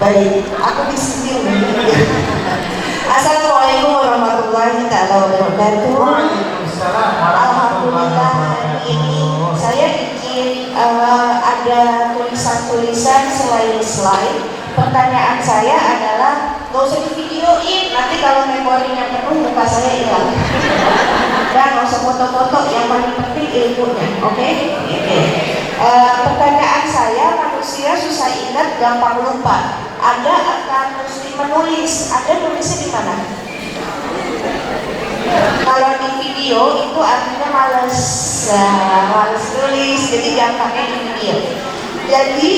Baik, aku di sini. Assalamualaikum warahmatullahi wabarakatuh. Alhamdulillah hari ini saya ingin ada tulisan-tulisan selain slide. Pertanyaan saya adalah gak usah di videoin, nanti kalau memorinya penuh muka saya hilang. Dan gak usah foto-foto, yang paling penting ilmunya, oke? Pertanyaan saya, manusia susah ingat, gampang lupa. Ada akan mesti menulis, ada nulisnya di mana? Kalau di video itu artinya males tulis, jadi gampangnya di video. Jadi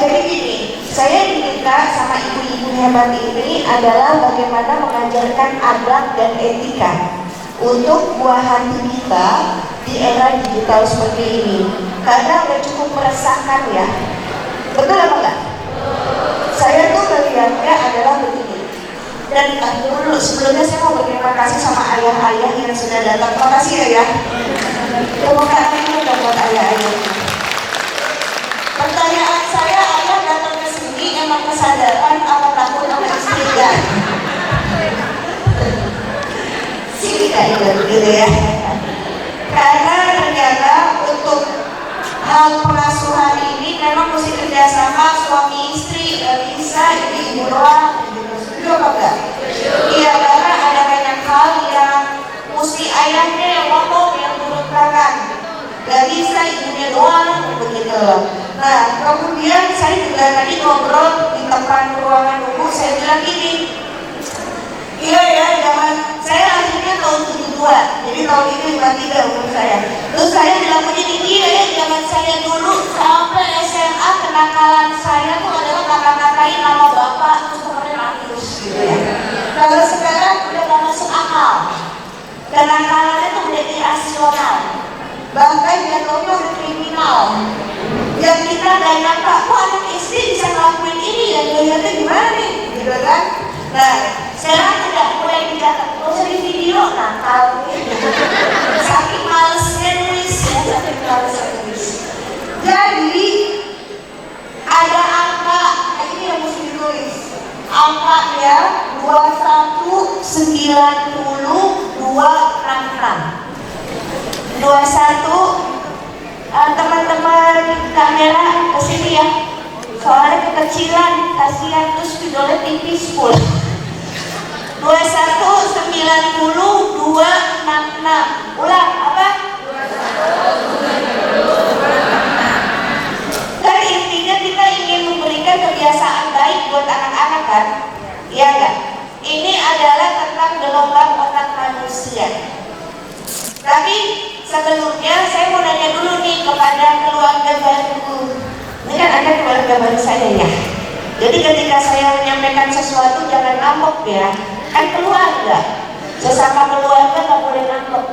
jadi gini, saya diminta sama ibu-ibu hebat ini adalah bagaimana mengajarkan adab dan etika untuk buah hati kita di era digital seperti ini, karena udah cukup meresahkan ya. Betul apa enggak? Saya tuh melihatnya adalah begini. Dan dulu sebelumnya saya mau berterima kasih sama ayah-ayah yang sudah datang. Terima kasih ya. Terima kasih udah buat ayah-ayah. Pertanyaan saya, ayah datang ke sini emang kesadaran apa takut sama istrinya? Sih tidak ingat gitu ya. Karena ternyata untuk hal pengasuhan ini memang mesti kerjasama suami istri, gak bisa ibu doang. Setuju apa enggak? Iya, karena ada banyak hal yang mesti ayahnya yang ngomong, yang turun tangan. Gak bisa ibunya doang, begitu. Nah, kemudian saya juga tadi ngobrol di tempat ruangan ibu, saya bilang gini, iya ya, zaman saya akhirnya tahun 72, jadi tahun ini 53 umur saya. Terus saya bilang begini, iya ya, zaman saya dulu sampai SMA kenakalan saya tuh adalah kata-katain nama bapak, terus kemudian nangis gitu ya. Kalau sekarang udah gak masuk akal, kenakalannya tuh udah irasional, bahkan jatuhnya udah kriminal. Yang kita gak nyangka, kok anak istri bisa ngelakuin ini ya, lihatnya gimana nih, gitu kan? Nah, sekarang udah mulai dicatat, gak usah di video, nakal saking malesnya nulis ya, saking malesnya nulis. Jadi ada angka, ini yang mesti ditulis. Angkanya 2190266. 21 teman-teman kamera kesini ya, soalnya kekecilan, kasihan, terus videonya tipis pula. 2190266. Ulang apa? 2190266. Kan intinya kita ingin memberikan kebiasaan baik buat anak-anak kan? Iya enggak? Ini adalah tentang gelombang otak manusia. Tapi sebelumnya saya mau nanya dulu nih kepada keluarga baru. Ini kan ada keluarga baru saya ya. Jadi ketika saya menyampaikan sesuatu jangan ngambek ya. Kan keluarga, sesama keluarga nggak boleh ngambek.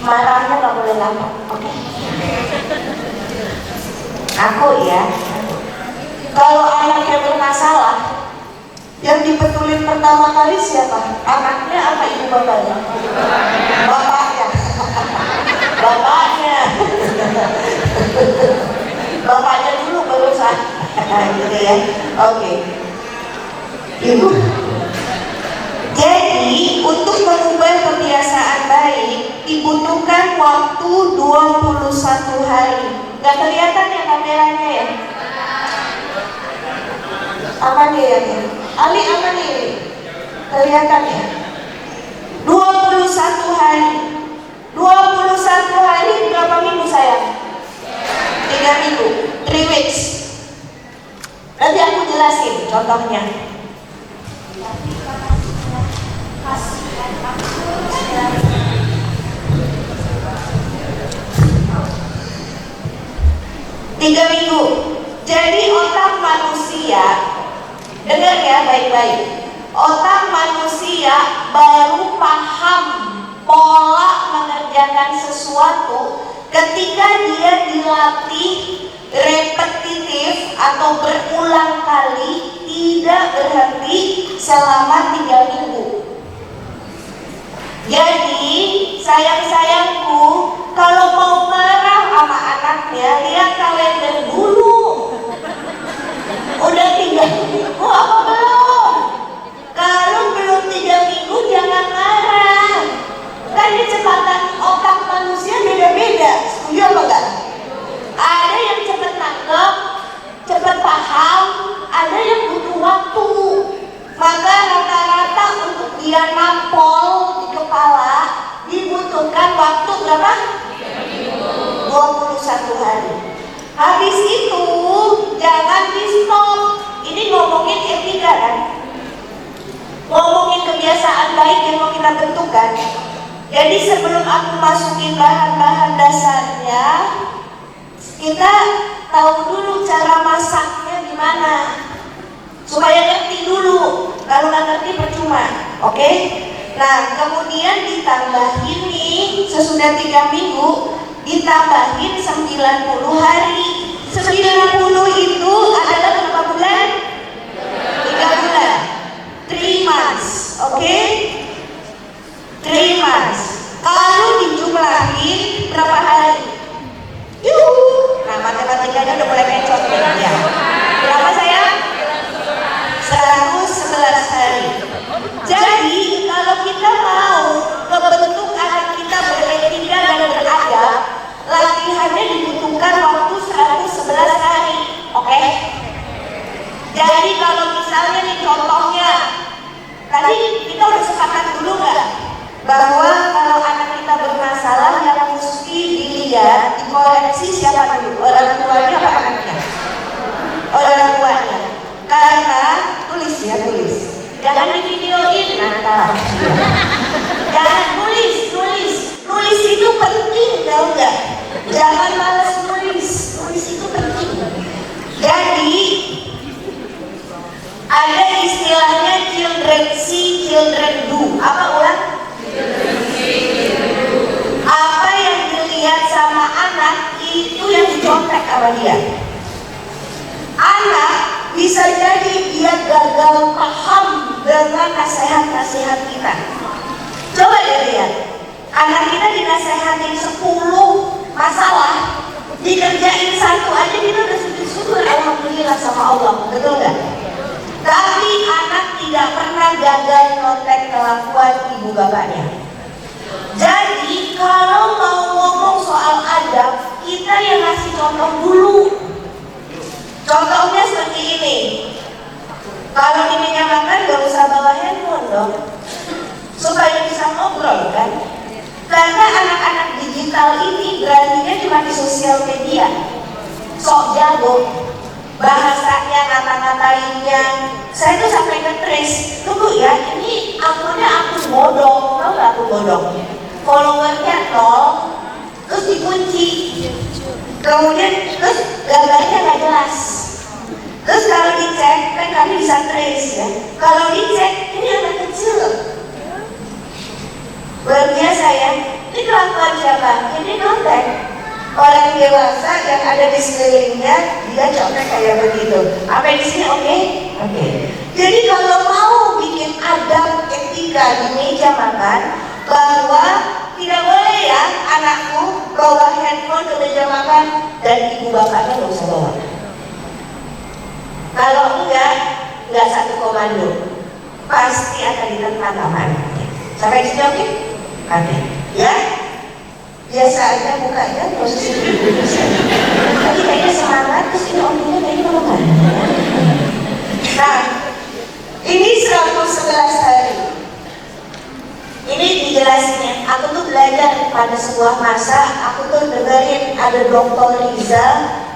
Marahnya nggak boleh ngambek, oke? Aku ya. Kalau anaknya bermasalah, yang dibetulin pertama kali siapa? Anaknya apa ibu bapaknya? Bapaknya. Bapaknya. Bapaknya dulu baru saya. Gitu ya. Oke. Ibu. Jadi untuk mengubah kebiasaan baik dibutuhkan waktu 21 hari. Gak kelihatan ya kameranya ya? Apa nih ya? Ali apa nih? Kelihatan ya? 21 hari. 21 hari berapa minggu sayang? 3 minggu, 3 weeks. Nanti aku jelasin contohnya. 3 minggu. Jadi otak manusia, dengar ya baik-baik, otak manusia baru paham pola mengerjakan sesuatu ketika dia dilatih repetitif atau berulang kali tidak berhenti selama 3 minggu. Jadi sayang-sayangku, kalau mau marah sama anaknya, lihat kalender dulu. Udah 3 minggu apa belum? Kalau belum 3 minggu jangan marah. Kan kecepatan otak manusia beda-beda. Setuju apa enggak? Ada yang cepat nangkep, cepat paham, ada yang butuh waktu. Maka rata-rata untuk dia nampol di kepala dibutuhkan waktu berapa? 21 hari. Habis itu jangan di stop. Ini ngomongin etika kan? Ngomongin kebiasaan baik yang mau kita bentukkan. Jadi sebelum aku masukin bahan-bahan dasarnya, kita tahu dulu cara masaknya gimana, supaya ngerti dulu. Kalau nggak ngerti percuma, oke? Nah, kemudian ditambahin nih, sesudah 3 minggu ditambahin 90 hari. 90 itu adalah berapa bulan? 3 bulan, 3 months, oke? 3 months. Kalau dijumlahin berapa hari? Nah, matematikanya udah mulai mencot ya. Berapa sayang? 111 hari. Jadi kalau kita mau membentuk anak kita beretika dan beradab, latihannya dibutuhkan waktu 111 hari. Oke? Jadi kalau misalnya nih contohnya, tadi kita udah sepakat dulu nggak? Bahwa kalau anak kita bermasalah yang mesti dilihat, dikoreksi siapa dulu? Orang tuanya apa anaknya? Orang tuanya. Karena tulis ya, tulis. Jangan di videoin Natal. Jangan nulis itu penting, tahu nggak? Jangan malas nulis itu penting. Jadi ada istilahnya children see, children do. Apa ulang? Apa yang dilihat sama anak itu yang dicontek sama dia. Anak bisa jadi dia gagal paham dengan nasihat-nasihat kita. Coba deh lihat, anak kita dinasehatin 10 masalah, dikerjain 1 aja kita udah syukur alhamdulillah sama Allah, betul nggak? Tapi anak tidak pernah gagal nyontek kelakuan ibu bapaknya. Jadi kalau mau ngomong soal adab, kita yang ngasih contoh dulu. Contohnya seperti ini. Kalau di meja makan gak usah bawa handphone dong, supaya bisa ngobrol kan. Karena anak-anak digital ini beraninya cuma di sosial media. Sok jago bahasanya, ngata-ngatainnya. Saya tuh sampai nge-trace, tunggu ya, ini akunnya akun bodong. Tahu gak akun bodong? Followernya 0, terus dikunci, kemudian terus gambarnya gak jelas. Terus kalau dicek, kan kami bisa trace ya. Kalau dicek, ini anak kecil. Luar biasa ya. Ini kelakuan siapa? Ini konten orang dewasa yang ada di sekelilingnya, dia contoh kayak begitu. Sampai di sini oke? Oke. Jadi kalau mau bikin adab etika di meja makan, bahwa tidak boleh ya anakku bawa handphone ke meja makan dan ibu bapaknya nggak usah bawa. Kalau enggak satu komando, pasti akan ditentang sama anaknya. Sampai di sini oke? Oke. Ya? Biasa aja mukanya, posisi tapi kayaknya semangat, terus ini omongnya kayaknya makan. Nah, ini 111 hari. Ini dijelasinnya. Aku tuh belajar pada sebuah masa, aku tuh dengerin ada Dr. Riza.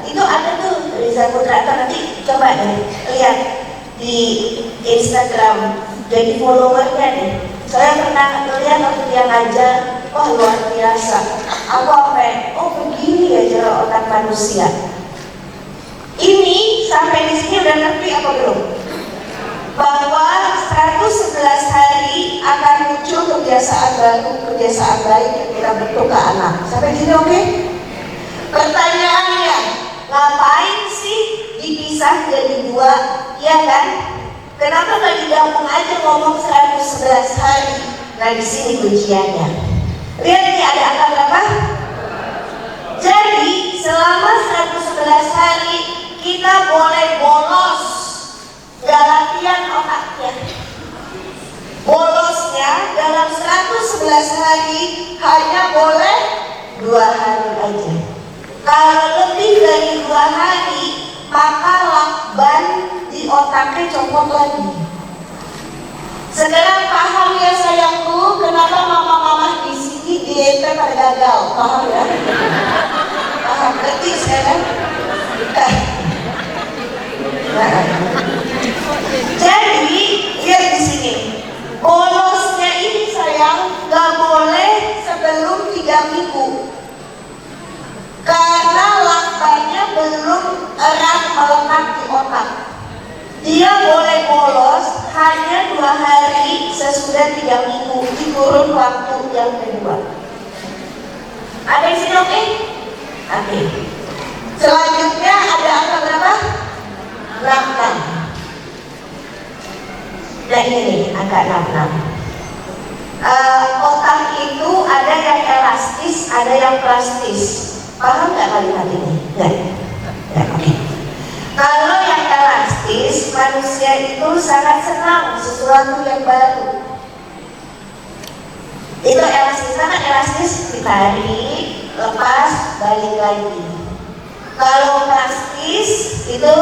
Itu ada tuh Riza Putra, nanti coba deh lihat di Instagram, jadi followernya nih. Saya pernah melihat waktu dia ngajar, wah luar biasa. Aku sampai, oh begini ya cara otak manusia. Ini sampai di sini udah ngerti apa belum? Bahwa 111 hari akan muncul kebiasaan baru, kebiasaan baik yang kita bentuk ke anak. Sampai di sini oke? Pertanyaannya, ngapain sih dipisah jadi 2? Ya kan? Kenapa nggak digabung aja ngomong 111 hari? Nah di sini kunciannya. Lihat nih ada angka berapa? Jadi selama 111 hari kita boleh bolos latihan otaknya. Bolosnya dalam 111 hari hanya boleh 2 hari aja. Kalau lebih dari 2 hari maka lakban di otaknya copot lagi. Sekarang paham ya sayangku, kenapa mama-mama di sini diet pada gagal? Paham ya? Paham berarti sekarang? Jadi lihat di sini, bolosnya ini sayang gak boleh sebelum 3 minggu, karena lakbannya belum erat melekat di otak. Dia boleh bolos hanya 2 hari sesudah 3 minggu di kurun waktu yang kedua. Ada di sini oke? Oke. Selanjutnya ada angka berapa? 66. Dan ini angka 66. Otak itu ada yang elastis, ada yang plastis. Paham nggak kalimat ini? Nggak? Ya, oke. Kalau yang elastis, manusia itu sangat senang sesuatu yang baru. Itu elastis, sangat elastis, ditarik, lepas, balik lagi. Kalau plastis itu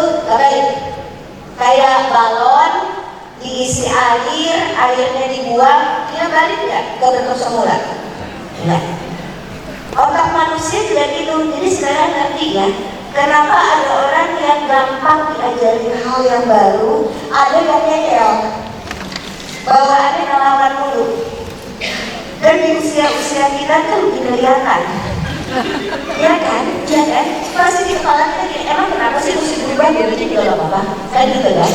kayak balon diisi air, airnya dibuang, dia balik nggak ke bentuk semula? Enggak. Otak manusia juga gitu. Jadi sekarang ngerti ya, kenapa ada orang yang gampang diajarin hal yang baru, ada yang ngeyel, bawaannya ngelawan mulu. Dan di usia-usia kita tuh lebih kelihatan. Ya kan? Ya kan? Pasti di kepala kita gini, emang kenapa sih mesti berubah jadi juga gak apa-apa? Kan gitu kan?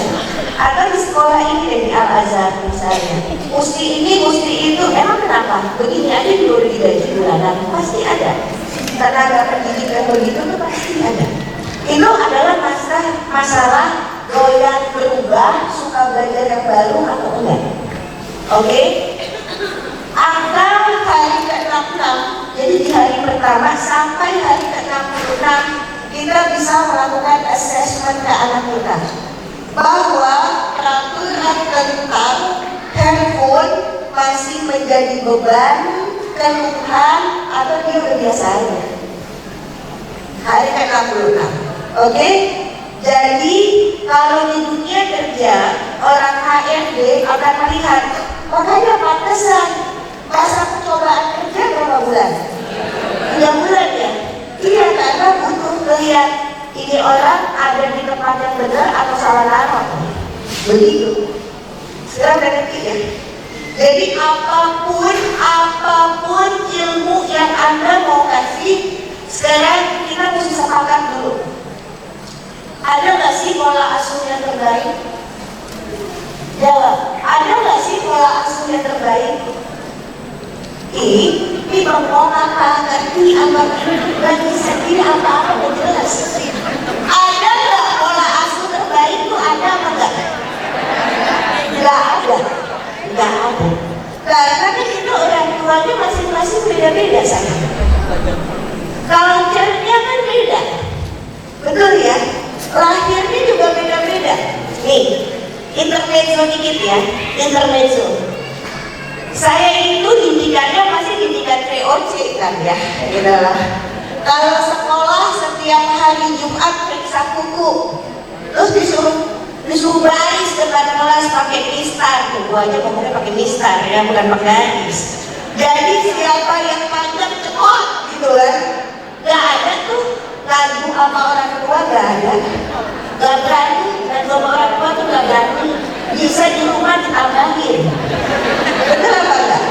Atau di sekolah ini deh, di Al-Azhar misalnya, mesti ini, mesti itu, emang kenapa? Begini aja dulu digaji bulanan, pasti ada. Tenaga pendidikan begitu tuh pasti ada. Itu adalah masalah doyan berubah, suka belajar yang baru atau enggak. Oke? Angka hari ke-66, jadi di hari pertama sampai hari ke-66 kita bisa melakukan assessment ke anak kita bahwa peraturan tentang handphone masih menjadi beban, keluhan, atau dia udah biasa aja. Hari ke-66. Oke? Jadi kalau di dunia kerja orang HRD akan melihat, makanya pantesan masa percobaan kerja berapa bulan? 3 bulan ya? Iya, karena butuh melihat ini orang ada di tempat yang benar atau salah naruh. Begitu. Sekarang udah ngerti ya? Jadi apapun ilmu yang Anda mau kasih, sekarang kita mesti sepakat dulu. Ada nggak sih pola asuh yang terbaik? Jawab. Ada nggak sih pola asuh yang terbaik? Ini ngomong apa? Ngerti apa? Gak bisa ini apa-apa udah jelas. Ada nggak pola asuh terbaik itu ada apa enggak? Nggak ada. Nggak ada. Karena kan itu orang tuanya masing-masing beda-beda saya. Culture-nya kan beda. Betul ya? Lahirnya juga beda-beda. Nih, intermezzo dikit ya. Intermezzo. Saya itu didikannya masih didikan VOC kan ya, gitu lah. Kalau sekolah setiap hari Jumat periksa kuku, terus disuruh baris depan kelas pakai mistar, tuh gua aja ngomongnya pakai mistar ya, bukan pakai garis. Jadi siapa yang panjang cepot gitu kan? Gak ada tuh lagu sama orang tua, gak ada. Gak berani, dan sama orang tua tuh gak berani. Bisa di rumah ditambahin. Betul apa enggak?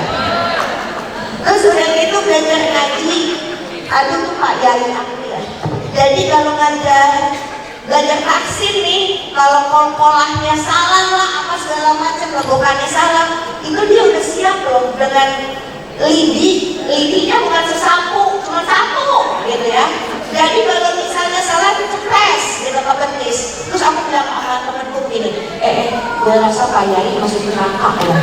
Terus udah gitu belajar ngaji. Aduh tuh Pak Yai aku ya. Jadi kalau belajar vaksin nih, kalau kolkolahnya salah lah, apa segala macam, legokannya salah, itu dia udah siap loh dengan lidinya bukan sesapu, cuma sapu gitu ya. Jadi kalau misalnya salah dicepres gitu ke betis. Terus aku bilang sama temenku gini, gue rasa Pak Yai masih dirangkak loh.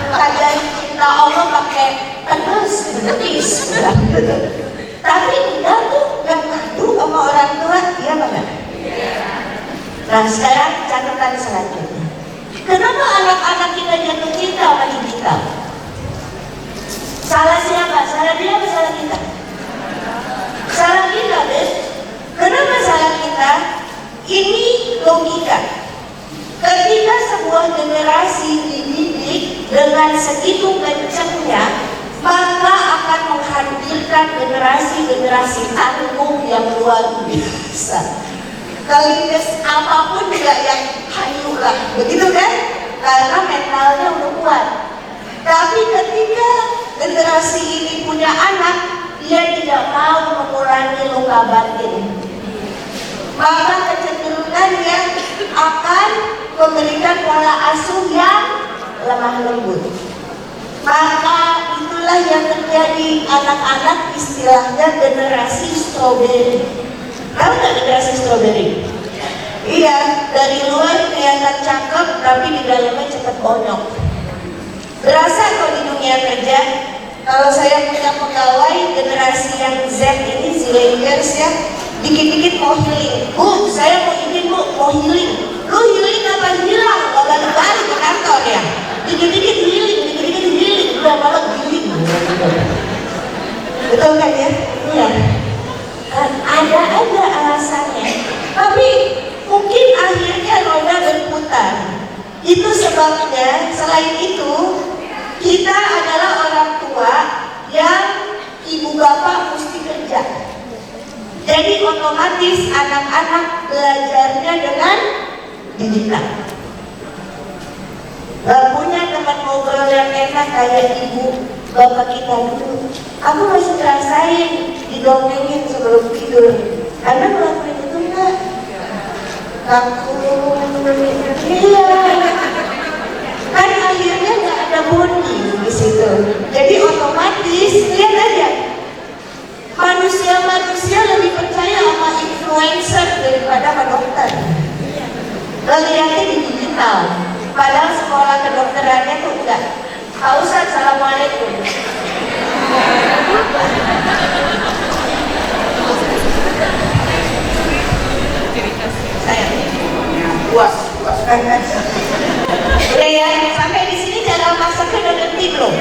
Pak Yai cinta Allah pakai Tapi enggak tuh, enggak ngadu sama orang tua, iya apa enggak? Nah sekarang catatan selanjutnya. Kenapa anak-anak kita jatuh cinta sama digital? Salah siapa? Salah dia atau salah kita? Salah kita, guys. Kenapa salah kita? Ini logika. Ketika sebuah generasi dididik dengan segitu kencangnya, maka akan menghadirkan generasi-generasi tangguh yang luar biasa. Kelindes apapun juga yang hayu lah, begitu kan? Karena mentalnya udah kuat. Tapi ketika generasi ini punya anak, dia tidak mau mengurangi luka batin. Maka kecenderungannya akan memberikan pola asuh yang lemah lembut. Maka itulah yang terjadi, anak-anak istilahnya generasi stroberi. Tahu nggak generasi stroberi? Iya, dari luar kelihatan cakep, tapi di dalamnya cepat bonyok. Berasa kalau di dunia kerja, kalau saya punya pegawai generasi yang Z ini, Zillennials ya, dikit-dikit mau healing. Bu, saya mau izin bu, mau healing. Lu healing apa hilang? Gak balik-balik ke kantor ya. Dikit-dikit healing, udah malah healing. Betul kan ya? Iya. Ada aja alasannya. Tapi mungkin akhirnya roda berputar. Itu sebabnya, selain itu, kita adalah orang tua yang ibu bapak mesti kerja. Jadi otomatis anak-anak belajarnya dengan digital. Gak punya teman ngobrol yang enak kayak ibu bapak kita dulu. Aku masih ngerasain didongengin sebelum tidur. Anda ngelakuin itu enggak? Aku iya. Kan akhirnya gak ada bonding di situ. Jadi otomatis lihat aja. Manusia lebih percaya sama influencer daripada sama dokter. Ngeliatnya di digital. Padahal sekolah kedokterannya tuh enggak. Pak Ustadz, assalamualaikum. Saya puas. Udah ya, sampai di sini cara masaknya udah ngerti belum?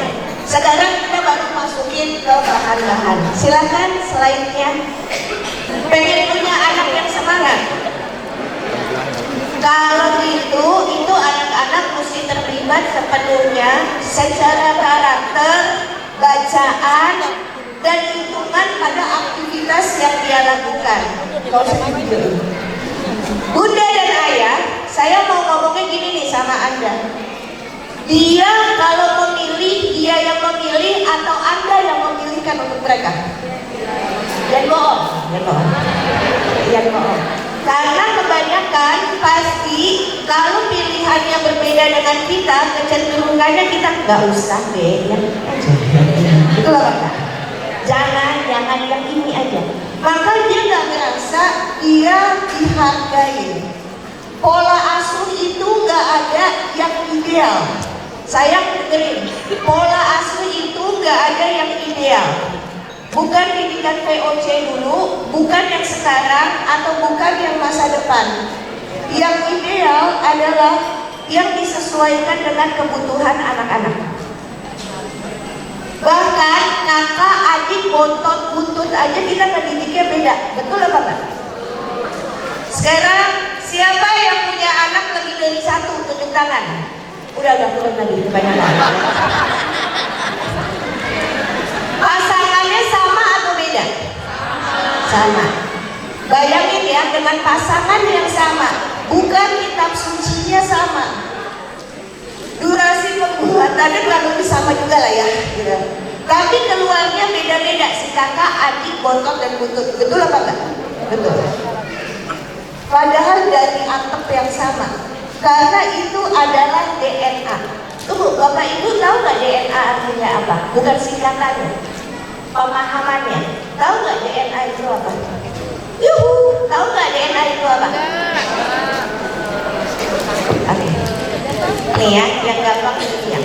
Sekarang kita baru masukin ke bahan-bahan. Silakan slide-nya. Pengen punya anak yang semangat? Kalau itu anak-anak mesti terlibat sepenuhnya secara karakter, bacaan, dan hitungan pada aktivitas yang dia lakukan. Bunda dan ayah, saya mau ngomongnya gini nih sama Anda. Dia kalau memilih, dia yang memilih atau Anda yang memilihkan untuk mereka? Jangan bohong. Karena kebanyakan pasti kalau pilihannya berbeda dengan kita, kecenderungannya kita nggak usah deh, yang ini aja. Itulah Bapak. Jangan yang ini aja. Maka dia nggak merasa dia dihargai. Pola asuh itu nggak ada yang ideal. Saya dengerin, pola asuh itu nggak ada yang ideal. Bukan didikan VOC dulu, bukan yang sekarang, atau bukan yang masa depan. Yang ideal adalah yang disesuaikan dengan kebutuhan anak-anak. Bahkan kakak, adik, bontot, buntut aja kita ngedidiknya beda. Betul apa enggak? Sekarang siapa yang punya anak lebih dari satu? Tunjuk tangan. Udah turun lagi, kebanyakan. Pasangannya sama atau beda? Sama. Bayangin ya, dengan pasangan yang sama, bukan kitab sucinya sama, durasi pembuatannya kurang lebih sama juga lah ya gitu. Tapi keluarnya beda-beda, si kakak, adik, bontot, dan buntut. Betul apa enggak? Betul. Padahal dari atap yang sama. Karena itu adalah DNA. Tunggu, Bapak Ibu tahu nggak DNA artinya apa? Bukan singkatannya, pemahamannya. Tahu nggak DNA itu apa? Yuhu, tahu nggak DNA itu apa? Oke. Nih ya, yang gampang ini ya.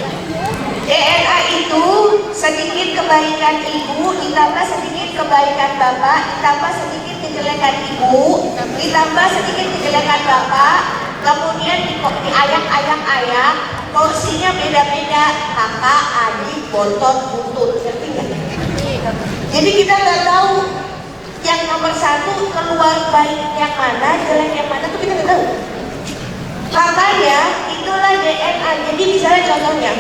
DNA itu sedikit kebaikan ibu, ditambah sedikit kebaikan bapak, ditambah sedikit kejelekan ibu, ditambah sedikit kejelekan bapak, kemudian diayak-ayak-ayak, porsinya beda-beda, kakak, adik, bontot, butut, ngerti nggak? Jadi kita nggak tahu yang nomor satu keluar baik yang mana, jelek yang mana tuh kita nggak tahu. Makanya itulah DNA. Jadi misalnya contohnya,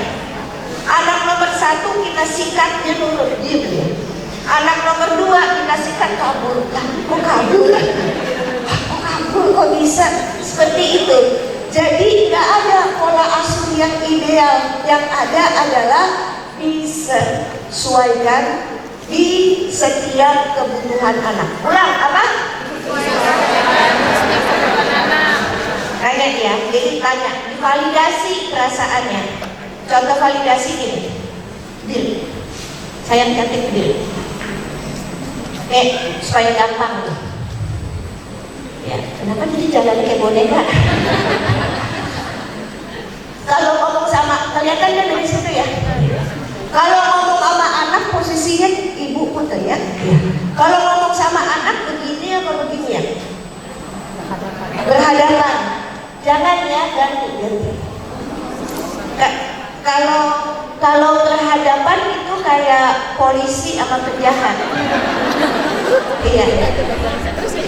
anak nomor satu kita sikat dia nurut, diem dia. Anak nomor dua kita sikat kabur, kok kabur? Kok kabur? Kok bisa seperti itu? Jadi nggak ada pola asuh yang ideal. Yang ada adalah disesuaikan di setiap kebutuhan anak. Ulang apa? Tanya dia, jadi tanya, divalidasi perasaannya. Contoh validasi gini, Dil, sayang cantik Dil. Supaya gampang nih. Ya, kenapa jadi jalan kayak boneka? Kalau ngomong sama, kelihatan kan dari situ ya. Kalau ngomong sama anak posisinya ibu putar ya. Kalau ngomong sama anak begini apa begini ya? Berhadapan. Jangan ya ganti. Kalau berhadapan itu kayak polisi sama penjahat. Iya.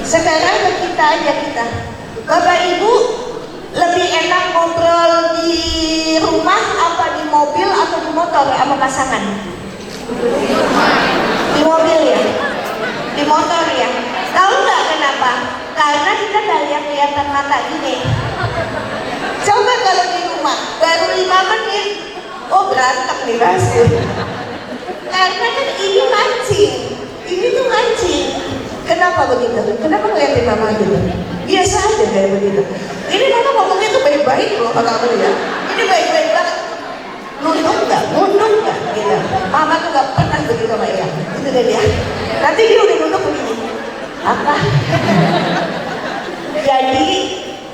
Sekarang kita aja kita. Bapak Ibu lebih enak ngobrol di rumah apa di mobil atau di motor sama pasangan? Di mobil ya? Di motor ya? Tahu nggak kenapa? Karena kita nggak lihat-lihatan mata gini. Coba kalau di rumah baru 5 menit, oh berantem nih pasti. Karena kan ini mancing, ini tuh mancing. Kenapa begitu? Kenapa ngeliatin mama gitu? Biasa aja kayak begitu. Ini mama ngomongnya tuh baik-baik loh kata aku ya. Ini baik-baik banget. Nunduk nggak? Gitu. Mama tuh nggak pernah begitu sama Ella. Itu deh dia. Nanti dia udah nunduk begini. Apa? Jadi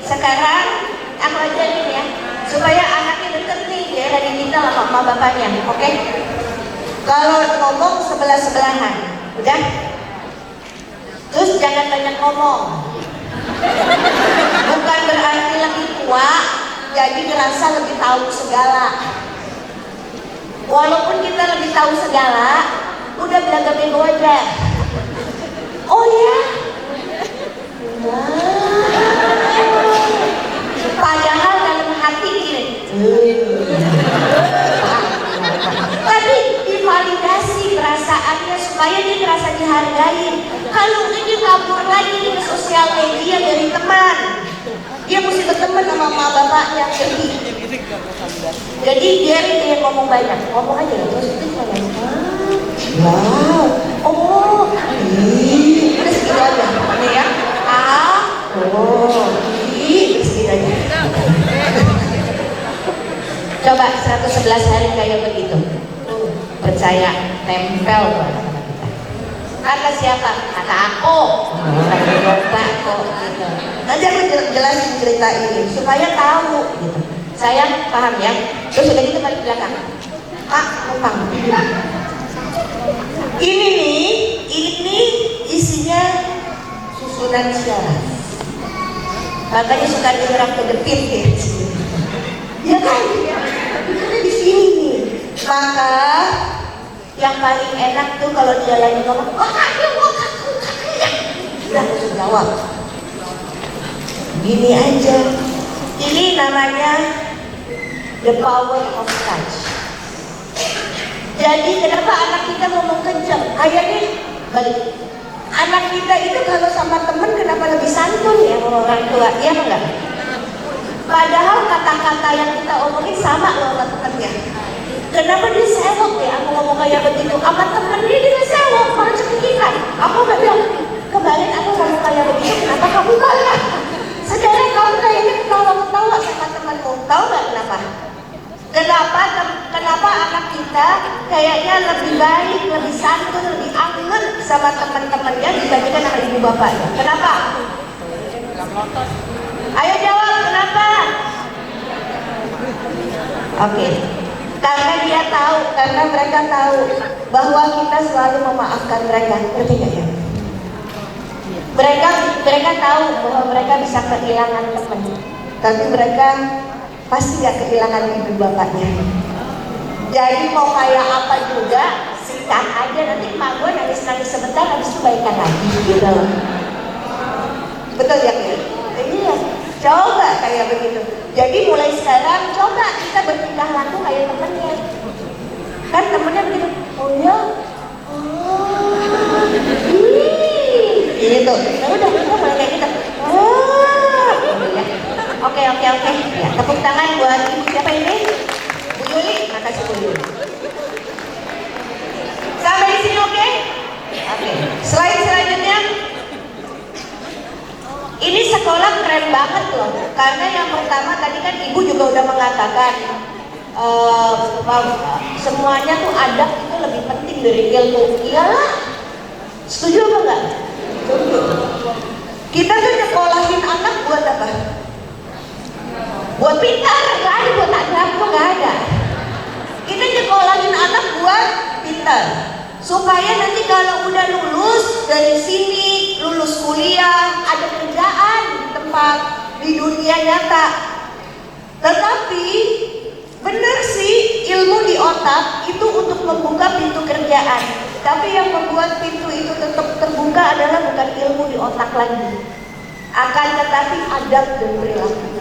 sekarang aku ajarin ya, supaya anaknya deket nih ya dari kita sama bapaknya, oke? Kalau ngomong sebelah-sebelahan, udah? Terus jangan banyak ngomong. Bukan berarti lebih tua, jadi ngerasa lebih tahu segala. Walaupun kita lebih tahu segala, udah belaga bego aja. Oh ya? Padahal dalam hati gini. Tapi divalidasi perasaannya supaya dia merasa dihargai. Kalau ini kabur lagi ke sosial media dari teman, dia mesti berteman sama mama bapaknya. Jadi biarin dia ngomong banyak, ngomong aja terus itu kayak wow, oh, udah segitu aja, ini ya, segitu aja. Coba 111 hari kayak begitu, percaya, tempel tuh anak-anak kita. Kata siapa? Kata aku. Kata gitu. Nanti aku jelasin cerita ini supaya tahu gitu. Saya paham ya. Terus udah gitu balik belakang. Pak, numpang. Ini isinya susunan syaraf. Makanya suka diserang ke depit ya. Ya kan? Itu di sini nih. Maka yang paling enak tuh kalau dia lagi ngomong, udah langsung jawab. Gini aja. Ini namanya the power of touch. Jadi kenapa anak kita ngomong kencang? Kayaknya balik. Anak kita itu kalau sama temen kenapa lebih santun ya sama orang tua? Iya enggak? Padahal kata-kata yang kita omongin sama loh sama temennya. Kenapa dia sewok ya? Aku ngomong kayak begitu. Sama temen dia sewok, malah cekikikan. Aku gak bilang, kemarin aku ngomong kayak begitu, kenapa kamu malah? Sekarang kamu kayaknya ketawa-ketawa sama temanmu. Tahu gak kenapa? Kenapa anak kita kayaknya lebih baik, lebih santun, lebih anget sama teman-temannya dibandingkan sama ibu bapaknya? Kenapa? Ayo jawab, kenapa? Oke. Karena dia tahu, karena mereka tahu bahwa kita selalu memaafkan mereka, ngerti gak ya? Mereka tahu bahwa mereka bisa kehilangan teman, tapi mereka pasti gak kehilangan ibu bapaknya. Jadi mau kayak apa juga, sikat aja, nanti emak gue nangis-nangis sebentar, habis itu baikan lagi gitu. Betul ya? Iya, coba kayak begitu. Jadi mulai sekarang coba kita bertingkah laku kayak temennya. Kan temennya begitu, oh ya, oh, gitu. Nah udah kita mulai kayak gitu. Ya. Oke. Ya, tepuk tangan buat ibu siapa ini? Bu Yuli, makasih Bu Yuli. Sampai di sini oke? Oke. Selanjutnya. Ini sekolah keren banget loh, karena yang pertama tadi kan ibu juga udah mengatakan semuanya tuh adab itu lebih penting dari ilmu. Iyalah, setuju apa enggak? Setuju. Kita tuh nyekolahin anak buat apa? Buat pintar, nggak ada buat adab tuh nggak ada. Kita nyekolahin anak buat pintar, supaya nanti kalau udah lulus dari sini, lulus kuliah, ada kerjaan di tempat di dunia nyata. Tetapi benar sih, ilmu di otak itu untuk membuka pintu kerjaan. Tapi yang membuat pintu itu tetap terbuka adalah bukan ilmu di otak lagi, akan tetapi adab dan perilaku.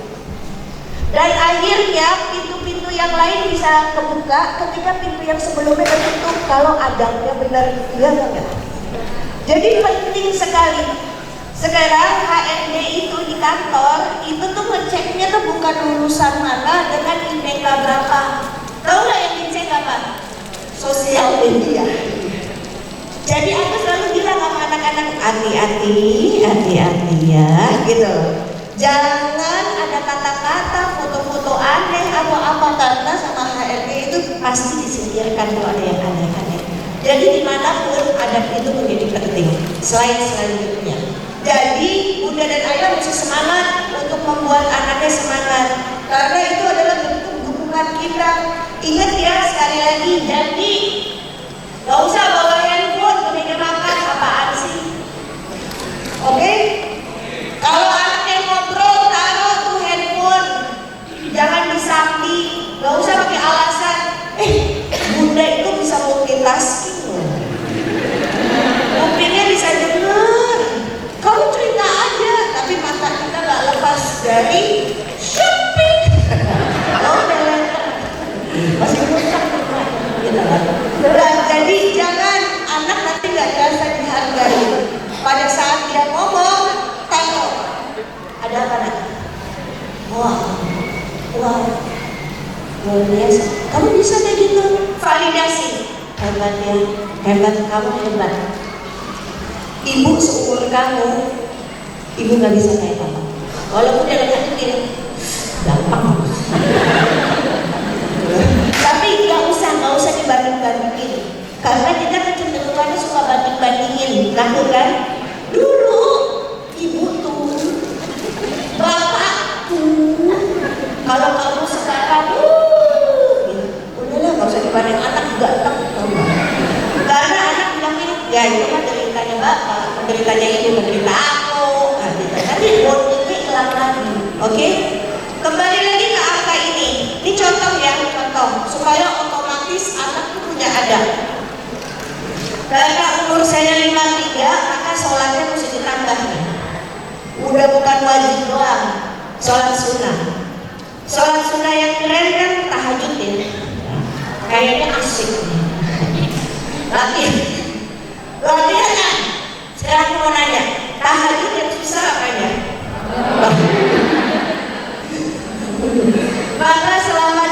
Dan akhirnya pintu-pintu yang lain bisa kebuka ketika pintu yang sebelumnya tertutup kalau adabnya benar, iya enggak? Jadi penting sekali. Sekarang HRD itu di kantor itu tuh ngeceknya tuh bukan lulusan mana dengan IPK berapa. Tahu nggak yang dicek apa? Sosial media. Jadi aku selalu bilang sama anak-anak, hati-hati ya, gitu. Jangan ada kata-kata, foto-foto aneh atau apa, karena sama HRD itu pasti disingkirkan kalau ada yang aneh-aneh. Jadi dimanapun adab itu menjadi penting. Selanjutnya. Jadi bunda dan ayah mesti semangat untuk membuat anaknya semangat, karena itu adalah bentuk dukungan kita. Ingat ya sekali lagi, jadi gak usah bawa handphone ke meja makan, apaan sih? Oke? Kalau anaknya ngobrol, taruh tuh handphone, jangan di samping, gak usah pakai alasan. Bunda itu bisa multitasking loh. Kupingnya bisa denger. Kamu cerita aja, tapi mata kita gak lepas dari shopping. Oh, masih kurang gitu kan. Jadi jangan anak nanti gak merasa dihargai. Pada saat dia ngomong, tengok ada apa nak? Wow, luar biasa. Kamu bisa kayak gitu? Validasi. Hebat ya, hebat, kamu hebat. Ibu seumur kamu, ibu gak bisa kayak kamu. Walaupun dalam hati dia gampang. Tapi gak usah dibanding-bandingin. Karena kita kecenderungannya suka banding-bandingin, kan? Dulu ibu tuh, bapak tuh, kalau kamu sekarang, gitu. Udahlah gak usah dibanding, anak ganteng, karena anak bilangnya, ya itu kan deritanya bapak, deritanya ibu, derita aku, nanti bondingnya hilang lagi. Oke? Kembali lagi ke angka ini. Ini contoh ya, supaya otomatis anak itu punya adab. Karena umur saya 53, maka sholatnya mesti ditambah nih. Udah bukan wajib doang, sholat sunnah. Sholat sunnah yang keren kan tahajud ya. Kayaknya asik nih. Latihannya. Sekarang aku mau nanya, tahajud yang susah apanya? Maka selama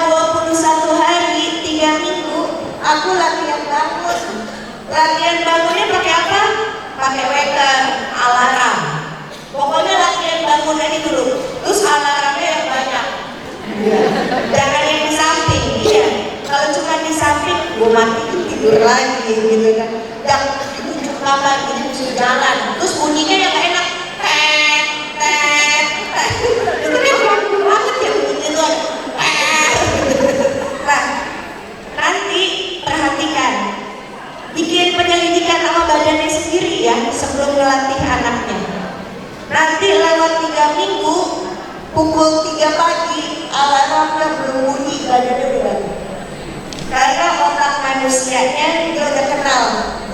21 hari, 3 minggu, aku latihan bangun. Latihan bangunnya pakai apa? Pakai wecker, alarm. Pokoknya latihan bangun aja dulu. Terus alarmnya yang banyak. Jangan yang di samping, iya. Kalau cuma di samping, gue mati tidur lagi, gitu kan. Yang ditunjuk kamar, ini mesti jalan. Terus bunyinya yang gak enak. Itu kan banget ya bunyinya tuh. Nah, sendiri ya sebelum melatih anaknya. Nanti lewat 3 minggu, pukul 3 pagi, alarmnya belum bunyi, badannya udah bangun. Karena otak manusianya dia udah kenal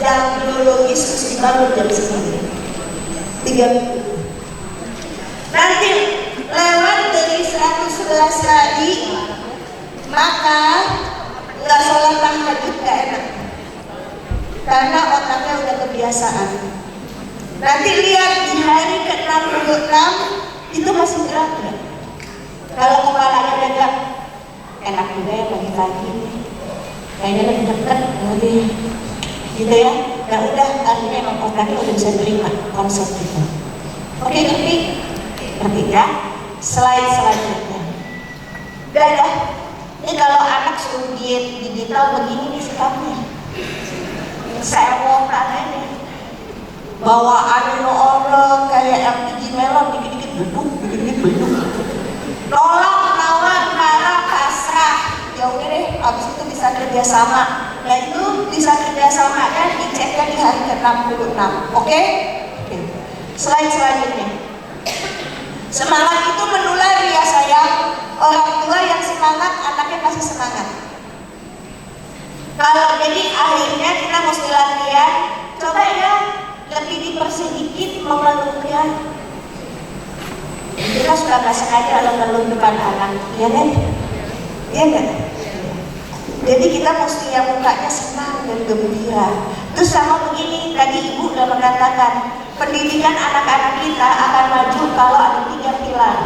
jam biologis mesti dibangun jam segini. 3 minggu. Nanti lewat dari 111 hari, maka nggak sholat tahajud nggak enak. Karena otaknya udah kebiasaan. Nanti lihat di hari ke-66 itu masih gerak ya. Kalau kepalanya tegak, enak juga ya pagi-pagi. Kayaknya lebih deket lebih gitu ya. Nah udah artinya emang otaknya udah bisa terima konsep itu. Oke, ngerti ya. Selanjutnya. Udah ya. Ini kalau anak suruh diet digital begini nih sikapnya. Sewok aneh. Bawaannya orang kayak RPG melon, dikit-dikit beduk. Nolak, nawar, marah, pasrah. Ya udah deh, abis itu bisa kerjasama. Nah itu bisa kerjasama kan diceknya di hari ke-66. Oke? Selanjutnya. Semangat itu menular ya sayang. Orang tua yang semangat, anaknya pasti semangat. Kalau jadi akhirnya kita mesti latihan. Coba ya lebih dipersedikit memeluknya. Kita suka nggak sengaja meluk depan anak, ya kan? Iya nggak? Jadi kita mesti yang mukanya senang dan gembira. Terus sama begini, tadi ibu udah mengatakan pendidikan anak-anak kita akan maju kalau ada 3 pilar.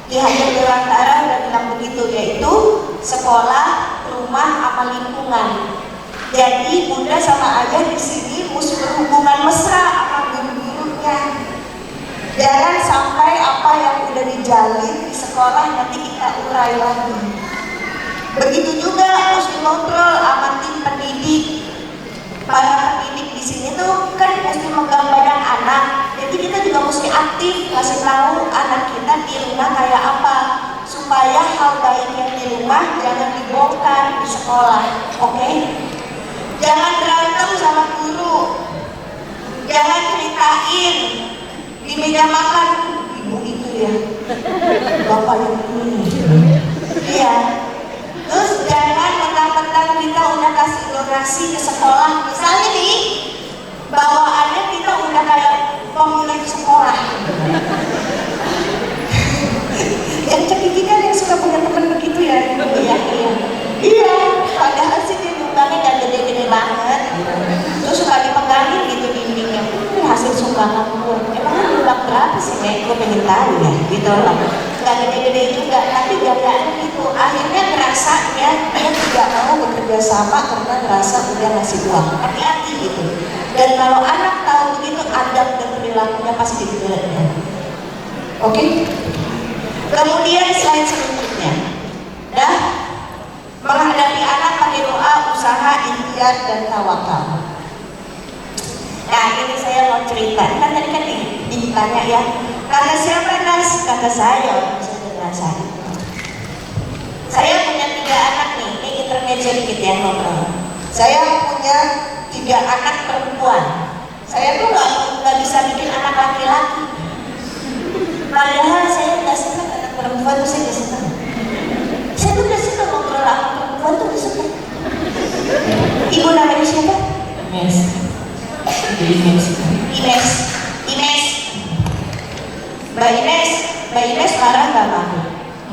Ki Hajar Dewantara udah bilang begitu, yaitu sekolah, rumah, sama lingkungan. Jadi bunda sama ayah di sini mesti berhubungan mesra sama guru-gurunya. Jangan sampai apa yang udah dijalin di sekolah nanti kita urai lagi. Begitu juga mesti kontrol sama tim pendidik. Para pendidik di sini tuh kan mesti megang badan anak. Jadi kita juga mesti aktif kasih tahu anak kita di rumah kayak apa, supaya hal baik yang di rumah jangan dibongkar di sekolah. Oke? Jangan berantem sama guru. Jangan ceritain di meja makan, ibu itu ya, bapak yang ini. Iya. Terus jangan mentang-mentang kita udah kasih donasi ke sekolah. Misalnya nih, bawaannya kita udah kayak pemilik sekolah. Yang cekiki kan yang suka punya teman begitu ya. Iya. Padahal sih dia nyumbangnya gak gede-gede banget. Terus suka dipegangin gitu dindingnya. Hasil sumbangan gue. Emangnya nyumbang berapa sih, Nek? Gue pengen tahu ya, gitu lah. Gak gede-gede juga, tapi gak gitu. Akhirnya ngerasa ya, dia tidak mau bekerja sama karena ngerasa udah ngasih uang. Hati-hati gitu. Dan kalau anak tahu begitu, adab dan perilakunya pasti dibelanya. Oke? Kemudian slide selanjutnya. Dah, menghadapi anak pakai doa, usaha, ikhtiar, dan tawakal. Nah ini saya mau cerita, kan tadi kan ditanya ya, kata siapa Nas? Kata saya, saya punya 3 anak nih, ini intermezzo dikit ya ngobrol. Saya punya 3 anak perempuan. Saya tuh nggak bisa bikin anak laki-laki. Padahal saya nggak senang anak perempuan tuh, saya nggak senang. Saya tuh nggak suka ngobrol sama perempuan tuh, nggak suka. Ibu namanya siapa? Ines. Mbak Ines marah nggak mau?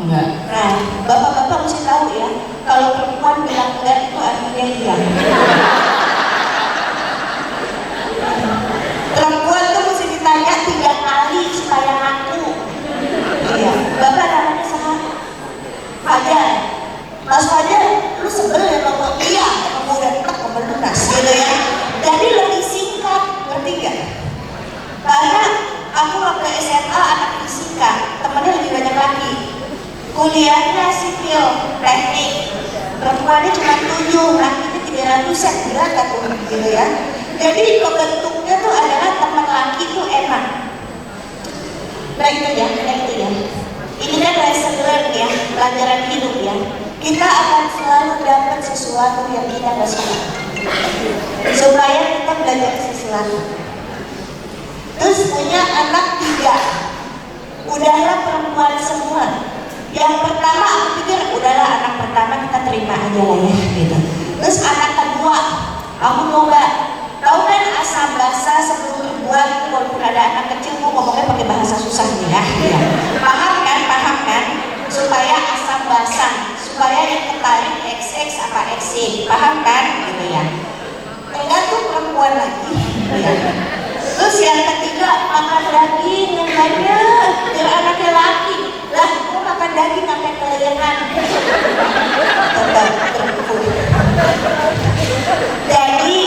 Enggak. Nah, bapak-bapak mesti tahu ya, kalau perempuan bilang enggak itu artinya iya. Perempuan tuh mesti ditanya 3 kali supaya ngaku. Iya. Bapak namanya siapa? Fajar. Mas Fajar, lu sebel ya bapak? Iya, kamu udah tak lunas gitu ya. Jadi lebih singkat, ngerti gak? Karena aku waktu SMA anak fisika, temennya lebih banyak lagi. Kuliahnya sipil, teknik, perempuannya cuma 7, lakinya 300-an, berat aku gitu ya. Jadi kebentuknya tuh adalah teman laki tuh enak. Nah itu ya. Ini kan lesson learn ya, pelajaran hidup ya. Kita akan selalu dapat sesuatu yang kita gak suka, supaya kita belajar sesuatu. terus punya anak 3. Udahlah perempuan semua. Yang pertama aku pikir udahlah anak pertama kita terima aja lah ya gitu. Terus anak kedua aku coba, tahu kan asam basa sebelum dibuat, walaupun ada anak kecil mau ngomongnya pakai bahasa susah nih ya. Paham kan? Supaya asam basa, supaya yang ketarik XX apa XC, paham kan gitu ya. Tergantung perempuan lagi ya. Terus yang ketiga makan daging yang banyak biar anaknya laki. Lah kok makan daging sampai kelelengan. Tetap terpukul. Jadi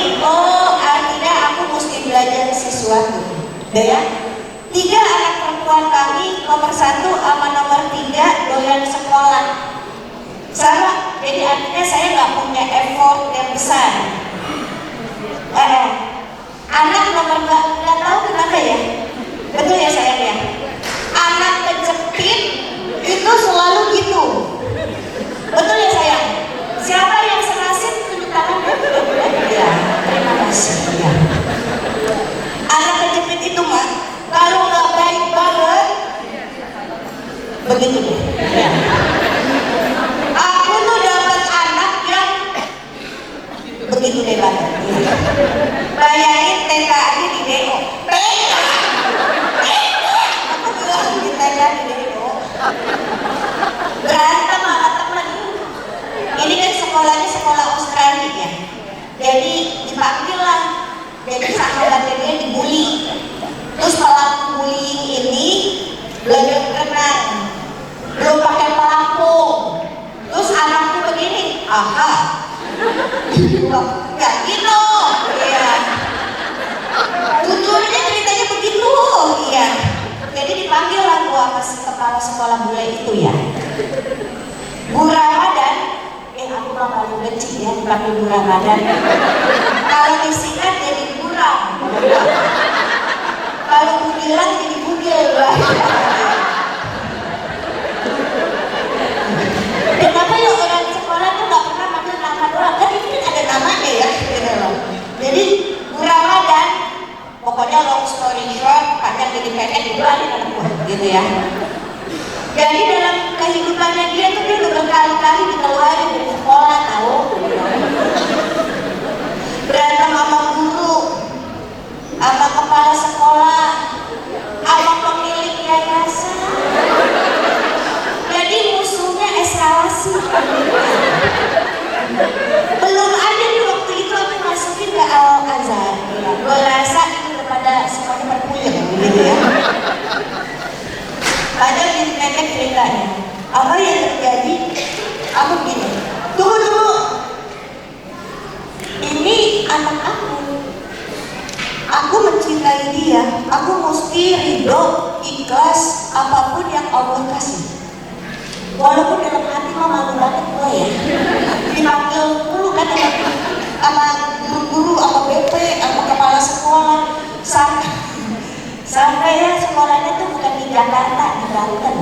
artinya aku mesti belajar sesuatu ya. 3 anak perempuan kami, nomor 1 sama nomor 3 doyan sekolah sama. Jadi artinya saya nggak punya effort yang besar. Anak nomor nggak tahu kenapa ya, betul ya sayang ya, anak kejepit itu selalu gitu, betul ya sayang. Siapa yang senasib tunjuk tangan ya, terima kasih ya. Anak kejepit itu mah kalau nggak baik banget begitu deh ya. Aku tuh dapat anak yang begitu deh banget ya. Bayangin TK aja di DO. Aku bilang di TK di DO. Berantem sama temen. Ini kan sekolahnya sekolah Australia ya. Jadi dipanggil lah. Jadi sahabatnya dia dibully. Terus pelaku bullying ini belajar berenang, belum pakai pelampung. Terus anakku begini, aha. Ya gitu, iya. Jujurnya ceritanya begitu, iya. Jadi dipanggil lah gua sama si kepala sekolah bule itu ya. Bu Ramadan, aku mah paling benci ya dipanggil Bu Ramadan. Kalau disingkat jadi Buram. Kalau Budilang jadi Budil. Kenapa ya orang sekolah tuh nggak pernah manggil nama doang? Kan ini ada namanya ya. Jadi Bu Ramadan, pokoknya long story short, panjang jadi pendek dibilangin anak gue gitu ya. Jadi dalam kehidupannya dia tuh dia udah berkali-kali dikeluarin dari sekolah, tahu? Berantem sama guru, sama kepala sekolah, sama pemilik yayasan. Jadi musuhnya eskalasi. Belum ada di waktu itu aku masukin ke Al-Azhar ya. Gue rasa itu udah pada semuanya berpuyeng gitu ya. Padahal di pendek ceritanya apa yang terjadi, aku begini, tunggu, ini anak aku mencintai dia, aku mesti ridho, ikhlas apapun yang Allah kasih. Walaupun dalam hati mah malu banget gue ya, dipanggil dulu kan sama guru-guru, sama BP, sama kepala sekolah, sampai ya sekolahnya tuh bukan di Jakarta, di Banten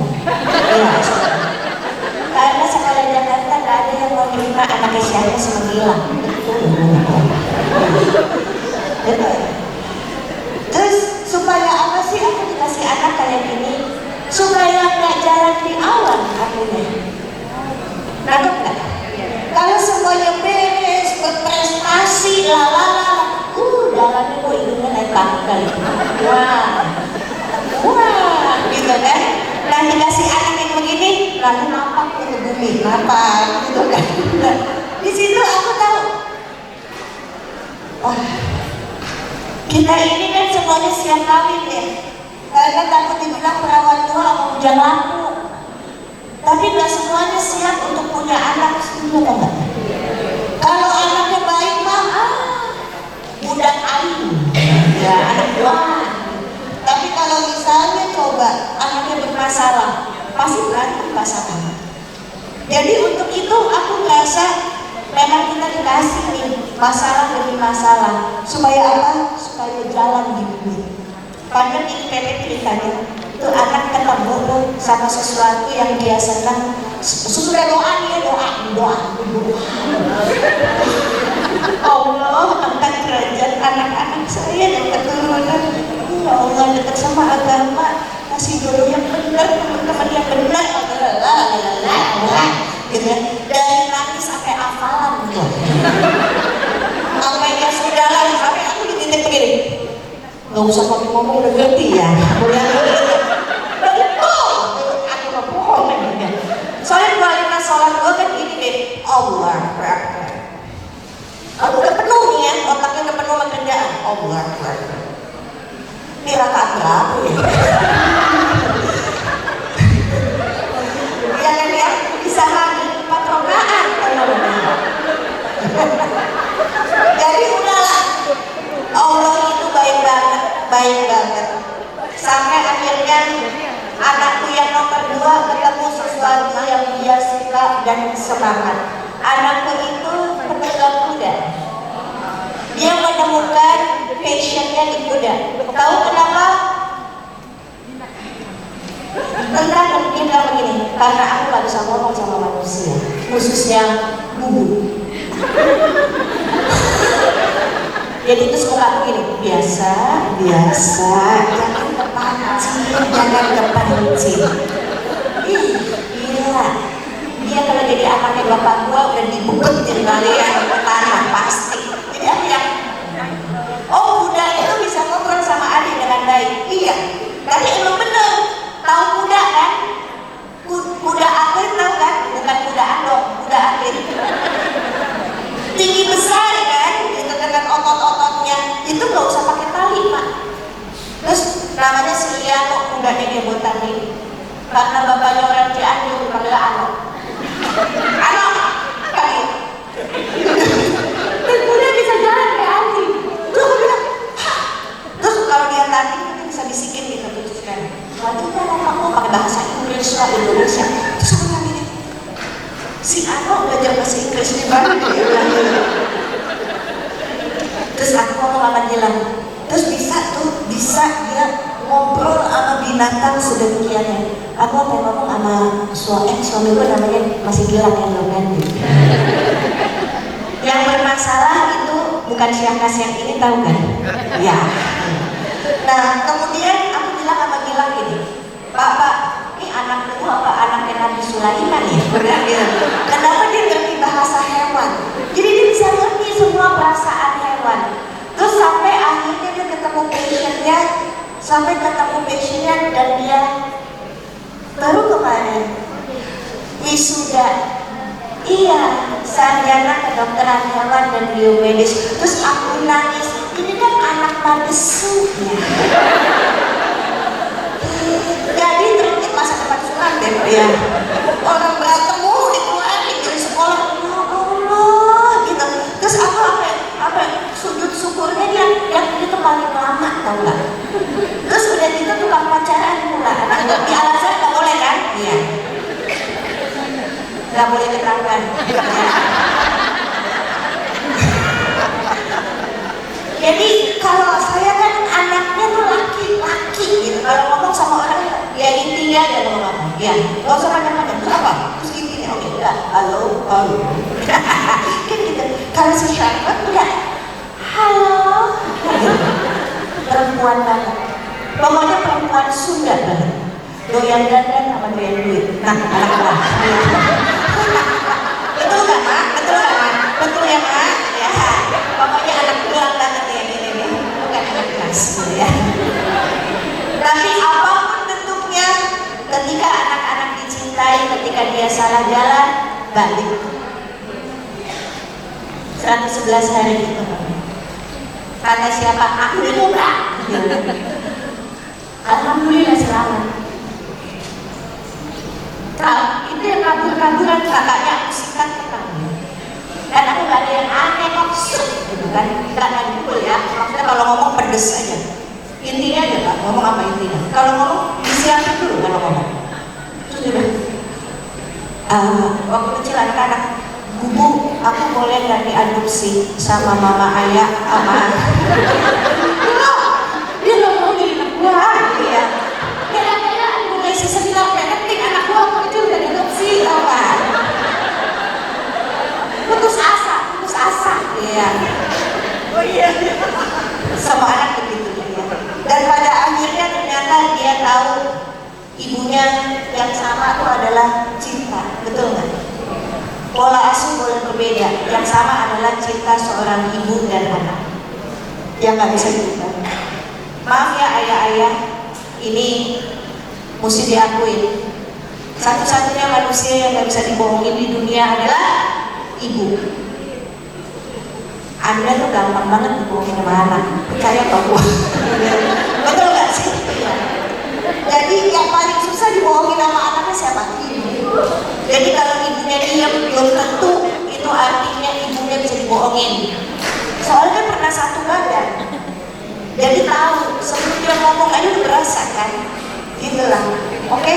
ya. Karena sekolah di Jakarta gak ada yang mau terima anaknya siapa sama Gilang. Terus supaya apa sih aku dikasih anak kayak gini? Supaya nggak jalan di awan akunya. Nangkep nggak? Kalau semuanya beres, berprestasi, lalala, jalannya kok hidungnya naik tangga kali. Wah, gitu kan? Nah dikasih anak yang begini, lalu nampak ke bumi, nampak, gitu kan? Di situ aku tahu, wah, kita ini kan semuanya siap kawin ya. Karena takut dibilang perawan tua atau bujang laku. Tapi gak semuanya siap untuk punya anak, setuju atau enggak? Kalau anaknya baik mah, budak ayu, ya anak buah. Tapi kalau misalnya coba anaknya bermasalah, pasti berantem pasangan. Jadi untuk itu aku merasa memang kita dikasih nih masalah demi masalah. Supaya apa? Supaya jalan di bumi. Padahal ini pendek ceritanya, itu anak ketemu sama sesuatu yang dia senang. Sesudah doa dia doa. Allah angkat derajat anak-anak saya dan keturunan. ya Allah, dekat sama agama, kasih jodoh yang benar, teman-teman yang benar, gitu ya. Dari nangis sampai hafalan gitu. Sampai ya sudah lah, sampai aku di titik begini. Nggak usah pakai ngomong, udah ngerti ya. Betul, aku nggak bohong ya. Soalnya kualitas sholat gue kan gini deh, Allah Akbar. Aku udah penuh nih ya, otaknya udah penuh sama kerjaan. Allah Akbar. Ini rakaat berapa ya? Ya kan ya, bisa lagi 4 rakaat. Jadi udahlah, Allah itu baik banget, baik banget. Sampai akhirnya anakku yang nomor 2 ketemu sesuatu yang dia suka dan semangat. Anakku itu pemegang kuda. Dia menemukan passionnya di kuda. Tahu kenapa? Tentang dia bilang begini, karena aku gak bisa ngomong sama manusia, khususnya bubu. Jadi itu suka begini, biasa, jangan kepancing. Iya, dia kalau jadi anaknya bapak gua udah dibubetin kali ya ke tanah pasti. Jadi aku yang, oh kuda itu bisa ngobrol sama adik dengan baik. Iya, tapi emang bener, tahu kuda kan? Kuda akhir tahu kan? Bukan kuda andong, kuda akhir. Tinggi besar kan? Itu dengan otot-ototnya, itu nggak usah pakai tali pak. Terus namanya si Liano, kudanya dia botan ini. Karena bapaknya orang Cianjur, panggil Ano. Ano, kali. Dan kuda bisa jalan kayak anjing. Terus aku bilang, terus kalau dia tanding itu bisa bisikin gitu terus kan. Lalu kan kamu pakai bahasa Indonesia. Terus aku bilang gini, si Ano belajar bahasa Inggris di mana dia? Terus aku ngomong sama Gilang, terus bisa dia ngobrol sama binatang sedemikiannya. Aku apa ngomong sama suami gue namanya masih Gilang yang belum ganti. Yang bermasalah itu bukan Syahkas yang ini, tahu kan? Ya. Nah kemudian aku bilang sama Gilang gini, Pak, ini anak itu apa anaknya Nabi Sulaiman ya? Benar gitu. Kenapa dia ngerti bahasa hewan? Jadi dia bisa ngerti semua perasaan hewan. Terus sampai akhirnya dia ketemu passionnya, dan dia baru kemarin wisuda. Iya, sarjana kedokteran hewan dan biomedis. Terus aku nangis, ini kan anak madesu ya. Jadi terus masa depan surat deh ya. Orang berantem mulu dikeluarin dari sekolah, ya Allah gitu. Terus aku apa sujud syukurnya dia yang itu paling lama, tau gak? Terus udah gitu tukang pacaran pula. Di Al-Azhar gak boleh kan? Iya. Gak boleh keterangan. Jadi kalau saya kan anaknya tuh laki-laki gitu. Kalau ngomong sama orang ya intinya ada ngomong. Ya, gak usah panjang-panjang. Terus apa? Terus intinya oke udah. Halo. Kan gitu. Kalau si Syarifat udah halo. Perempuan banget. Pokoknya perempuan Sunda banget. Doyan dandan sama doyan duit. Nah, anak buah. Betul gak mak? Betul ya mak? Ya. Pokoknya anak gelang banget ya ini nih. Bukan anak kelas ya. Tapi apapun bentuknya, ketika anak-anak dicintai, ketika dia salah jalan, balik. 111 hari itu. Kata siapa? Aku di umrah. Alhamdulillah selamat. Itu yang kabur-kaburan kakaknya aku sikat ke kami. Dan aku gak ada yang aneh kok, gitu kan? Gak ada dulu ya. Maksudnya kalau ngomong pedes aja. Intinya aja Pak, ngomong apa intinya? Kalau ngomong disiapkan dulu kalau ngomong. Terus dia bilang, waktu kecil anak-anak, Bu, aku boleh nggak diadopsi sama mama ayah sama dia nggak mau jadi anak buah ya. Kira-kira mulai sisa bilang penting anak buah aku itu udah diadopsi tau kan? Putus asa ya. Oh iya, sama anak begitu ya. Dan pada ibunya yang sama itu adalah cinta, betul nggak? Pola asuh boleh berbeda, yang sama adalah cinta seorang ibu dan anak yang nggak bisa diubah. Maaf ya ayah-ayah, ini mesti diakuin. Satu-satunya manusia yang nggak bisa dibohongin di dunia adalah ibu. Anda tuh gampang banget dibohongin sama anak, percaya bahwa betul nggak sih? Jadi yang paling susah dibohongin sama anaknya siapa? Ibu. Jadi kalau ibunya diam belum tentu itu artinya ibunya bisa dibohongin. Soalnya pernah satu badan, jadi tahu sebelum dia ngomong aja udah berasa kan, gitulah. Oke?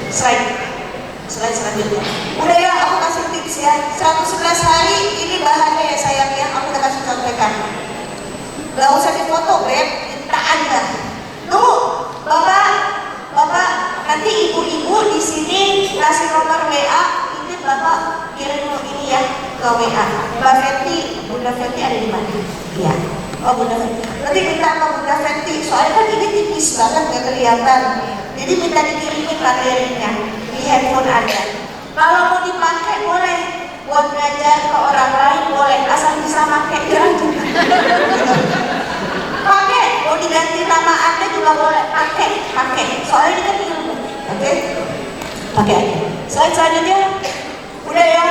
Slide selanjutnya. Udah ya, aku kasih tips ya. 111 hari ini bahannya ya sayang ya, aku udah kasih contekan. Gak usah difoto, Beb, kita Anda. Tunggu, Bapak, nanti ibu-ibu di sini kasih nomor WA, ini Bapak kirim ini ya ke WA. Mbak Feti, Bunda Feti ada di mana? Iya. Oh Bunda Feti. Nanti minta ke Bunda Feti, soalnya kan ini tipis banget gak kelihatan. Jadi minta dikirimin materinya di handphone Anda. Kalau mau dipakai boleh, buat ngajar ke orang lain boleh, asal bisa pakai gitu. Pakai, mau diganti nama Anda juga boleh, pakai. Soalnya ini kan ilmu, oke? Pakai aja. Selanjutnya, udah ya.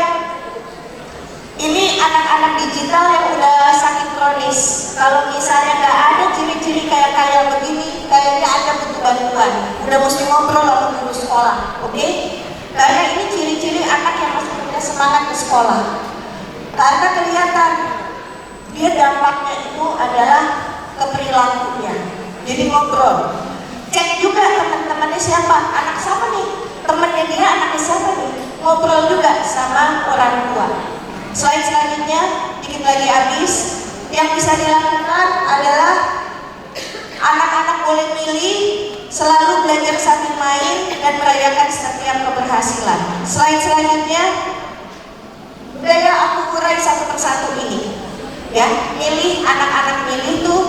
Ini anak-anak digital yang udah sakit kronis. Kalau misalnya nggak ada ciri-ciri kayak begini, kayaknya Anda butuh bantuan. Udah mesti ngobrol lalu dulu sekolah, oke? Karena ini ciri-ciri anak yang masih punya semangat ke sekolah. Karena kelihatan dia dampaknya itu adalah ke perilakunya. Jadi ngobrol. Cek juga teman-temannya siapa, anak siapa nih? Temannya dia anaknya siapa nih? Ngobrol juga sama orang tua. Slide selanjutnya, dikit lagi habis. Yang bisa dilakukan adalah anak-anak boleh milih selalu belajar sambil main dan merayakan setiap keberhasilan. Slide selanjutnya, udah ya aku urai satu persatu ini. Ya, milih anak-anak milih tuh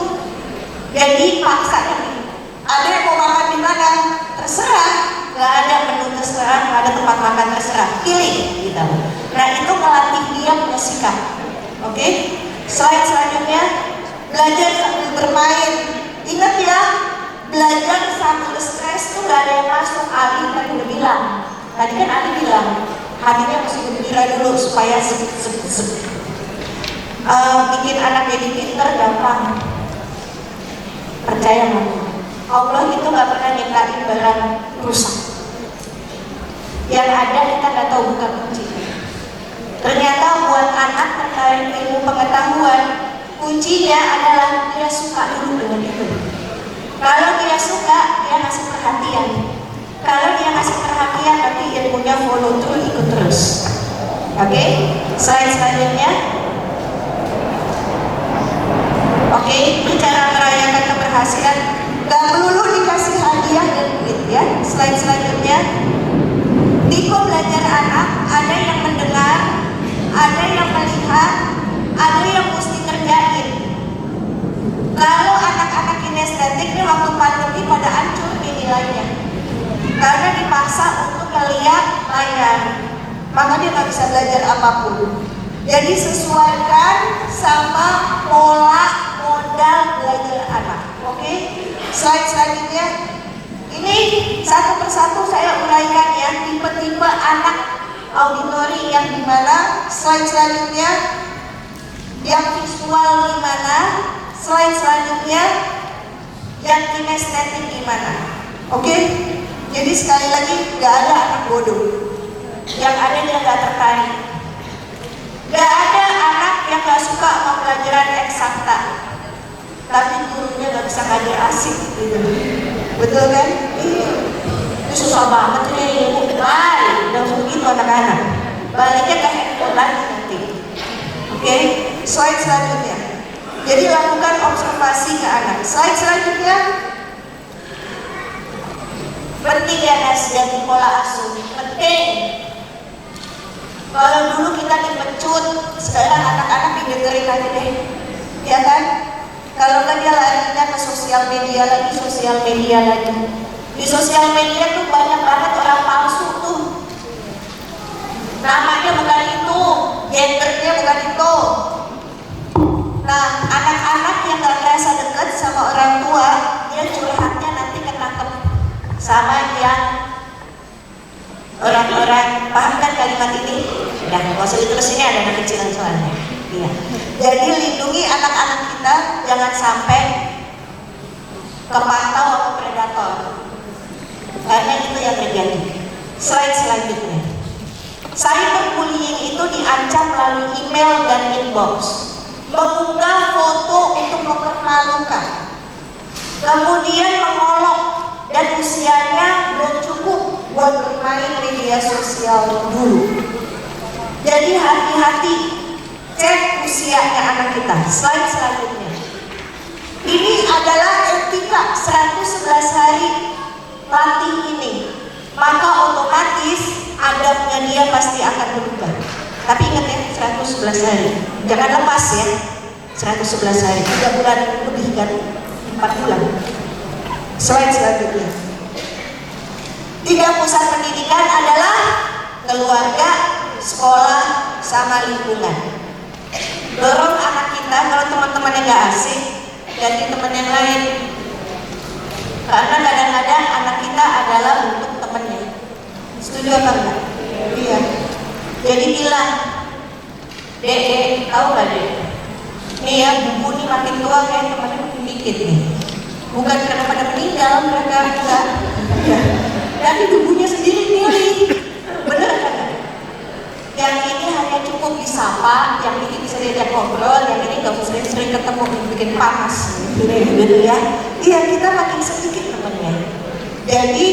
jadi paksa nih. Ada yang mau makan di mana? Terserah. Gak ada menu terserah, gak ada tempat makan terserah. Pilih gitu. Nah itu melatih dia punya sikap. Oke? Slide selanjutnya, belajar sambil bermain. Ingat ya, belajar sambil stres tuh gak ada yang masuk. Ali kan udah bilang. Tadi kan Ali bilang hatinya mesti gembira dulu supaya bikin anak jadi pinter gampang. Percaya nggak? Allah itu nggak pernah nyiptain barang rusak. Yang ada kita nggak tahu buka kunci. Ternyata buat anak terkait ilmu pengetahuan, kuncinya adalah dia suka dulu dengan itu. Kalau dia suka, dia ngasih perhatian. Kalau dia ngasih perhatian, nanti ilmunya follow through, ikut terus. Oke? Slide selanjutnya. Oke, ini cara merayakan keberhasilan. Gak melulu dikasih hadiah dan duit ya. Slide selanjutnya. Tiko belajar anak, ada yang mendengar, ada yang melihat, ada yang mesti ngerjain. Kalau anak-anak kinestetik ini waktu pandemi pada hancur nilainya. Karena dipaksa untuk melihat layar, maka dia nggak bisa belajar apapun. Jadi sesuaikan sama pola modal belajar anak. Oke? Slide selanjutnya. Ini satu persatu saya uraikan ya, tipe-tipe anak auditori yang dimana. Slide selanjutnya, yang visual gimana. Slide selanjutnya, yang kinestetik gimana. Oke? Jadi sekali lagi, gak ada anak bodoh. Yang ada dia gak tertarik. Gak ada anak yang gak suka sama pelajaran eksakta, tapi gurunya gak bisa ngajar asik gitu. Betul kan? Iya. Itu susah banget nih ilmu. Balik, langsung gitu anak-anak. Baliknya ke handphone lagi nanti. Oke? Slide selanjutnya. Jadi lakukan observasi ke anak. Slide selanjutnya. Penting ya guys, ganti pola asuh. Penting. Kalau dulu kita dipecut, sekarang anak-anak didengerin aja deh, ya kan? Kalau kan dia larinya ke sosial media lagi, Di sosial media tuh banyak banget orang palsu tuh. Namanya bukan itu, gendernya bukan itu. Nah, anak-anak yang gak merasa dekat sama orang tua, dia curhatnya nanti ketangkep sama yang orang-orang, paham kan kalimat ini? Udah, nggak usah diterusin, ada anak kecilan soalnya. Iya. Jadi lindungi anak-anak kita jangan sampai kepantau atau predator, karena itu yang terjadi. Slide selanjutnya. Cyberbullying itu diancam melalui email dan inbox, mengunggah foto untuk mempermalukan, kemudian mengolok, dan usianya belum cukup buat bermain media sosial dulu. Jadi hati-hati, cek usianya anak kita. Slide selanjutnya. Ini adalah etika 111 hari latih ini, maka otomatis adabnya dia pasti akan berubah. Tapi ingat ya, 111 hari, jangan lepas ya. 111 hari, 3 bulan lebih kan, 4 bulan. Slide selanjutnya. 3 pusat pendidikan adalah keluarga, sekolah, sama lingkungan. Dorong anak kita, kalau teman-temannya gak asik, ganti teman yang lain. Karena kadang-kadang anak kita adalah bentuk temannya. Setuju apa enggak? Iya. Jadi bilang, Dek, tahu gak Dek? Nih ya, bubu nih makin tua kayak temannya makin dikit nih. Bukan karena pada meninggal mereka, enggak. Ya. Tapi bubunya sendiri pilih. Bener kan? Yang ini hanya cukup disapa, yang ini bisa diajak ngobrol, yang ini gak usah sering-sering ketemu, bikin panas gitu ya. Iya, kita makin sedikit temennya. Jadi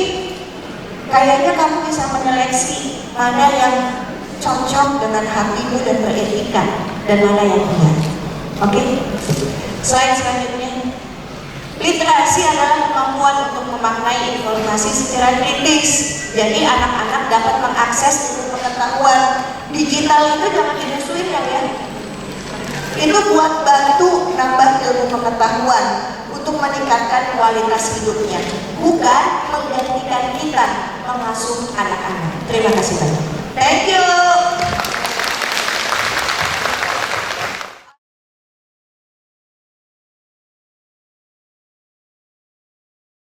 kayaknya kamu bisa menyeleksi mana yang cocok dengan hatimu dan beretika, dan mana yang enggak. Oke? Slide selanjutnya. Literasi adalah kemampuan untuk memaknai informasi secara kritis. Jadi anak-anak dapat mengakses ilmu pengetahuan digital itu, jangan dimusuhin ya. Itu buat bantu nambah ilmu pengetahuan untuk meningkatkan kualitas hidupnya, bukan menggantikan kita mengasuh anak-anak. Terima kasih banyak. Thank you.